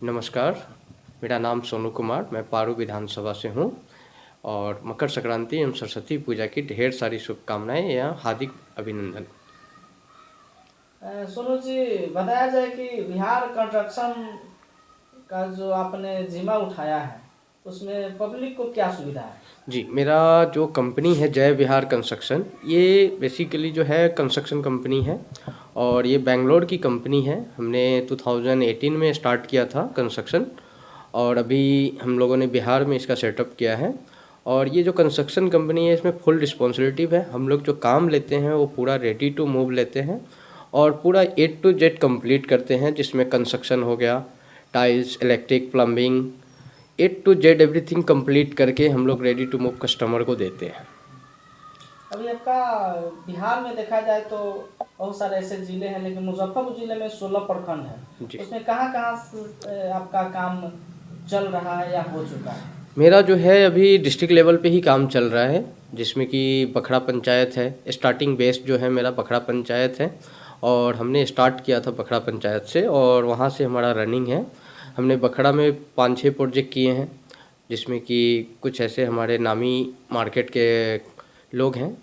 नमस्कार, मेरा नाम सोनू कुमार, मैं पारू विधानसभा से हूँ और मकर संक्रांति एवं सरस्वती पूजा की ढेर सारी शुभकामनाएं या हार्दिक अभिनंदन। सोनू जी, बताया जाए कि बिहार कंस्ट्रक्शन का जो आपने जिम्मा उठाया है उसमें पब्लिक को क्या सुविधा है? जी, मेरा जो कंपनी है जय विहार कंस्ट्रक्शन, ये बेसिकली जो है कंस्ट्रक्शन कंपनी है और ये बेंगलोर की कंपनी है। हमने 2018 में स्टार्ट किया था कंस्ट्रक्शन और अभी हम लोगों ने बिहार में इसका सेटअप किया है। और ये जो कंस्ट्रक्शन कंपनी है इसमें फुल रिस्पॉन्सिबिलिटी है। हम लोग जो काम लेते हैं वो पूरा रेडी टू मूव लेते हैं और पूरा A to Z कंप्लीट करते हैं, जिसमें कंस्ट्रक्शन हो गया, tiles, electric, plumbing, A to Z everything complete करके हम लोग रेडी टू मूव कस्टमर को देते हैं। अभी आपका बिहार में देखा जाए तो बहुत सारे ऐसे जिले हैं, लेकिन मुजफ्फरपुर जिले में 16 प्रखंड है। जी, उसमें कहाँ कहाँ से आपका काम चल रहा है या हो चुका है? मेरा जो है अभी डिस्ट्रिक्ट लेवल पे ही काम चल रहा है, जिसमें कि बखरा पंचायत है। स्टार्टिंग बेस जो है मेरा बखरा पंचायत है और हमने स्टार्ट किया था बखरा पंचायत से और वहाँ से हमारा रनिंग है। हमने बखरा में 5-6 प्रोजेक्ट किए हैं, जिसमें कि कुछ ऐसे हमारे नामी मार्केट के लोग हैं,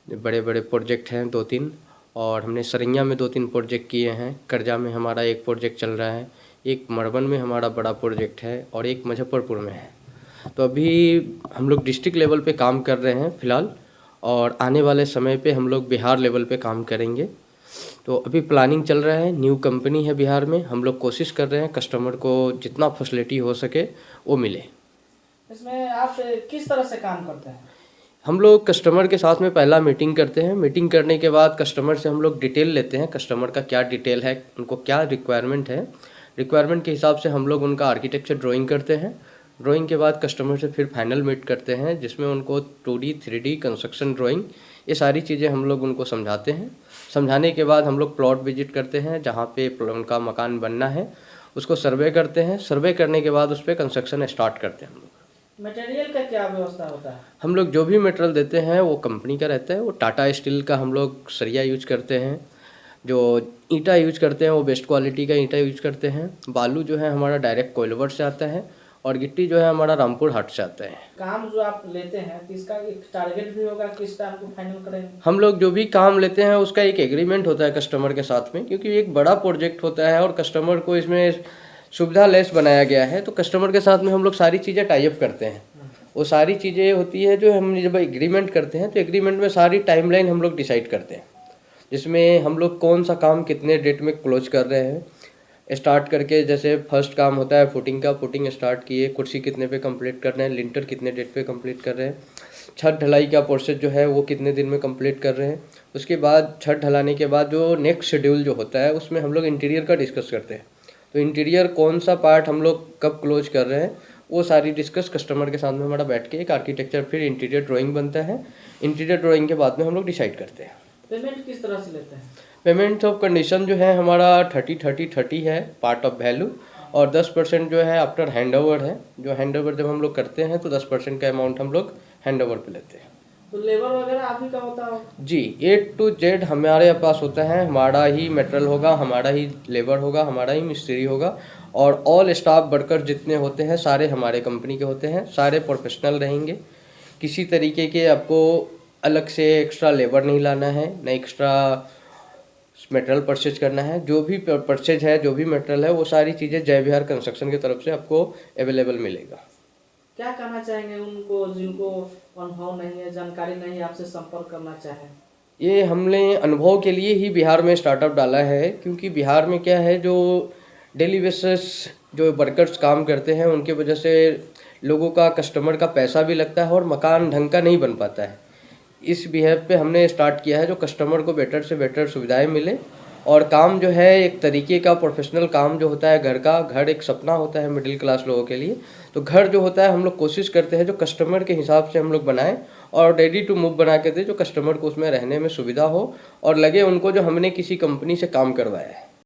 बड़े बड़े प्रोजेक्ट हैं 2-3। और हमने सरैया में 2-3 प्रोजेक्ट किए हैं, करजा में हमारा एक प्रोजेक्ट चल रहा है, एक मड़वन में हमारा बड़ा प्रोजेक्ट है और एक मुजफ्फरपुर में है। तो अभी हम लोग डिस्ट्रिक्ट लेवल पे काम कर रहे हैं फ़िलहाल और आने वाले समय पे हम लोग बिहार लेवल पे काम करेंगे। तो अभी प्लानिंग चल रहा है, न्यू कंपनी है बिहार में, हम लोग कोशिश कर रहे हैं कस्टमर को जितना फैसिलिटी हो सके वो मिले। इसमें आप किस तरह से काम करते हैं? हम लोग कस्टमर के साथ में पहला मीटिंग करते हैं। मीटिंग करने के बाद कस्टमर से हम लोग डिटेल लेते हैं, कस्टमर का क्या डिटेल है, उनको क्या रिक्वायरमेंट है। रिक्वायरमेंट के हिसाब से हम लोग उनका आर्किटेक्चर ड्राइंग करते हैं। ड्राइंग के बाद कस्टमर से फिर फाइनल मीट करते हैं, जिसमें उनको 2D 3D कंस्ट्रक्शन ड्राइंग, ये सारी चीज़ें हम लोग उनको समझाते हैं। समझाने के बाद हम लोग प्लॉट विजिट करते हैं, जहाँ पे उनका मकान बनना है उसको सर्वे करते हैं। सर्वे करने के बाद उस पर कंस्ट्रक्शन स्टार्ट करते हैं हम लोग। मटेरियल का क्या व्यवस्था होता है? हम लोग जो भी मटेरियल देते हैं वो कंपनी का रहता है। वो टाटा स्टील का हम लोग सरिया यूज करते हैं, जो ईंटा यूज करते हैं वो बेस्ट क्वालिटी का ईंटा यूज करते हैं। बालू जो है हमारा डायरेक्ट कोइलवर से आता है और गिट्टी जो है हमारा रामपुर हाट से आता है। काम जो आप लेते हैं तो इसका एक टारगेट भी होगा, किस टाइम को फाइनल करेंगे? हम लोग जो भी काम लेते हैं उसका एक एग्रीमेंट होता है कस्टमर के साथ में, क्योंकि एक बड़ा प्रोजेक्ट होता है और कस्टमर को इसमें सुविधा लेस बनाया गया है। तो कस्टमर के साथ में हम लोग सारी चीज़ें टाई अप करते हैं। वो सारी चीज़ें होती है जो हम जब एग्रीमेंट करते हैं तो एग्रीमेंट में सारी टाइमलाइन हम लोग डिसाइड करते हैं, जिसमें हम लोग कौन सा काम कितने डेट में क्लोज कर रहे हैं। स्टार्ट करके जैसे फर्स्ट काम होता है फुटिंग का, फुटिंग स्टार्ट किए, कुर्सी कितने पे कंप्लीट कर रहे हैं, लिंटर कितने डेट पे कंप्लीट कर रहे हैं, छत ढलाई का प्रोसेस जो है वो कितने दिन में कंप्लीट कर रहे हैं। उसके बाद छत ढलाने के बाद जो नेक्स्ट शेड्यूल जो होता है उसमें हम लोग इंटीरियर का डिस्कस करते हैं। तो इंटीरियर कौन सा पार्ट हम लोग कब क्लोज कर रहे हैं वो सारी डिस्कस कस्टमर के साथ में हमारा बैठ के एक आर्किटेक्चर फिर इंटीरियर ड्राइंग बनता है। इंटीरियर ड्राइंग के बाद में हम लोग डिसाइड करते हैं। पेमेंट किस तरह से लेते हैं? पेमेंट ऑफ कंडीशन जो है हमारा 30-30-30 है पार्ट ऑफ वैल्यू, और 10% जो है आफ्टर हैंड ओवर है। जो हैंड ओवर जब हम लोग करते हैं तो 10% का अमाउंट हम लोग हैंड ओवर पे लेते हैं। तो लेबर वगैरह आप ही का होता हो? जी, A to Z हमारे पास होता है। हमारा ही मटेरियल होगा, हमारा ही लेबर होगा, हमारा ही मिस्त्री होगा और ऑल स्टाफ वर्कर जितने होते हैं सारे हमारे कंपनी के होते हैं। सारे प्रोफेशनल रहेंगे, किसी तरीके के आपको अलग से एक्स्ट्रा लेबर नहीं लाना है, न एक्स्ट्रा मटेरियल परचेज करना है। जो भी परचेज है, जो भी मटेरियल है, वो सारी चीज़ें जय विहार कंस्ट्रक्शन की तरफ से आपको अवेलेबल मिलेगा। क्या कहना चाहेंगे उनको जिनको अनुभव नहीं है, जानकारी नहीं है, आपसे संपर्क करना चाहें? ये हमने अनुभव के लिए ही बिहार में स्टार्टअप डाला है, क्योंकि बिहार में क्या है, जो डेली बेसिस जो वर्कर्स काम करते हैं उनके वजह से लोगों का, कस्टमर का पैसा भी लगता है और मकान ढंग का नहीं बन पाता है। इस बिहेव पे हमने स्टार्ट किया है जो कस्टमर को बेटर से बेटर सुविधाएं मिले और काम जो है एक तरीके का प्रोफेशनल काम जो होता है। घर एक सपना होता है मिडिल क्लास लोगों के लिए। तो घर जो होता है हम लोग कोशिश करते हैं जो कस्टमर के हिसाब से हम लोग बनाएं और रेडी टू मूव बना के दें, जो कस्टमर को उसमें रहने में सुविधा हो और लगे उनको जो हमने किसी कंपनी से काम करवाया है।